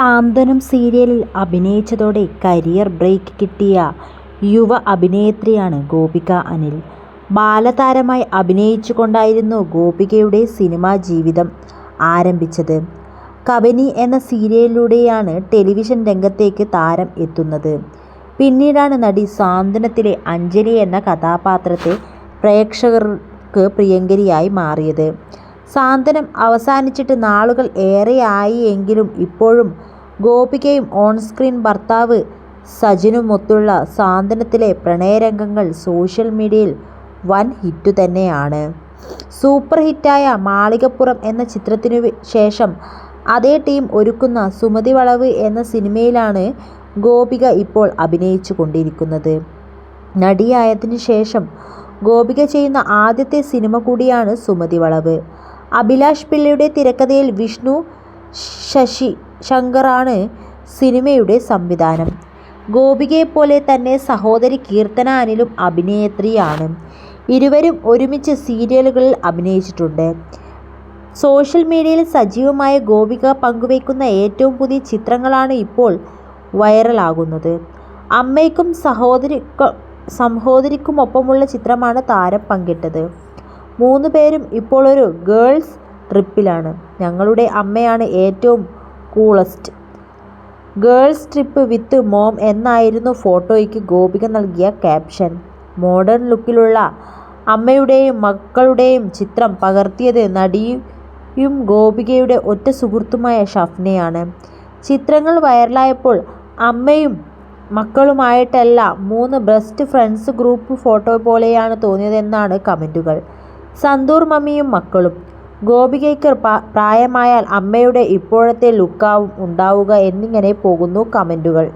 സാന്ത്വനം സീരിയലിൽ അഭിനയിച്ചതോടെ career break കിട്ടിയ യുവ അഭിനേത്രിയാണ് ഗോപിക അനിൽ. ബാലതാരമായി അഭിനയിച്ചുകൊണ്ടായിരുന്നു ഗോപികയുടെ സിനിമാ ജീവിതം ആരംഭിച്ചത്. കബനി എന്ന സീരിയലിലൂടെയാണ് ടെലിവിഷൻ രംഗത്തേക്ക് താരം എത്തുന്നത്. പിന്നീടാണ് നടി സാന്ത്വനത്തിലെ അഞ്ജലി എന്ന കഥാപാത്രത്തെ പ്രേക്ഷകർക്ക് പ്രിയങ്കരിയായി മാറിയത്. സാന്ത്വനം അവസാനിച്ചിട്ട് നാളുകൾ ഏറെയായി എങ്കിലും ഇപ്പോഴും ഗോപികയും ഓൺ സ്ക്രീൻ ഭർത്താവ് സജിനുമൊത്തുള്ള സാന്ത്വനത്തിലെ പ്രണയരംഗങ്ങൾ സോഷ്യൽ മീഡിയയിൽ വൻ ഹിറ്റു തന്നെയാണ്. സൂപ്പർ ഹിറ്റായ മാളികപ്പുറം എന്ന ചിത്രത്തിനു ശേഷം അതേ ടീം ഒരുക്കുന്ന സുമതി വളവ് എന്ന സിനിമയിലാണ് ഗോപിക ഇപ്പോൾ അഭിനയിച്ചു കൊണ്ടിരിക്കുന്നത്. നടിയായതിനു ശേഷം ഗോപിക ചെയ്യുന്ന ആദ്യത്തെ സിനിമ കൂടിയാണ് സുമതി വളവ്. അഭിലാഷ് പിള്ളയുടെ തിരക്കഥയിൽ വിഷ്ണു ശശിശങ്കറാണ് സിനിമയുടെ സംവിധാനം. ഗോപികയെപ്പോലെ തന്നെ സഹോദരി കീർത്തന അനിലും അഭിനേത്രിയാണ്. ഇരുവരും ഒരുമിച്ച് സീരിയലുകളിൽ അഭിനയിച്ചിട്ടുണ്ട്. സോഷ്യൽ മീഡിയയിൽ സജീവമായ ഗോപിക പങ്കുവയ്ക്കുന്ന ഏറ്റവും പുതിയ ചിത്രങ്ങളാണ് ഇപ്പോൾ വൈറലാകുന്നത്. അമ്മയ്ക്കും സഹോദരിക്കുമൊപ്പമുള്ള ചിത്രമാണ് താരം പങ്കിട്ടത്. 3 പേരും ഇപ്പോൾ ഒരു ഗേൾസ് ട്രിപ്പിലാണ്. ഞങ്ങളുടെ അമ്മയാണ് ഏറ്റവും കൂളസ്റ്റ്. ഗേൾസ് ട്രിപ്പ് വിത്ത് മോം എന്നായിരുന്നു ഫോട്ടോയ്ക്ക് ഗോപിക നൽകിയ ക്യാപ്ഷൻ. മോഡേൺ ലുക്കിലുള്ള അമ്മയുടെയും മക്കളുടെയും ചിത്രം പകർത്തിയത് നടിയും ഗോപികയുടെ ഒറ്റ സുഹൃത്തുമായ ഷഫ്നയാണ്. ചിത്രങ്ങൾ വൈറലായപ്പോൾ അമ്മയും മക്കളുമായിട്ടല്ല 3 ബെസ്റ്റ് ഫ്രണ്ട്സ് ഗ്രൂപ്പ് ഫോട്ടോ പോലെയാണ് തോന്നിയതെന്നാണ് കമൻറ്റുകൾ. സന്തൂർ മമ്മിയും മക്കളും. ഗോപികയ്ക്ക് പ്രായമായാൽ അമ്മയുടെ ഇപ്പോഴത്തെ ലുക്കാവും ഉണ്ടാവുക എന്നിങ്ങനെ പോകുന്നു കമൻറ്റുകൾ.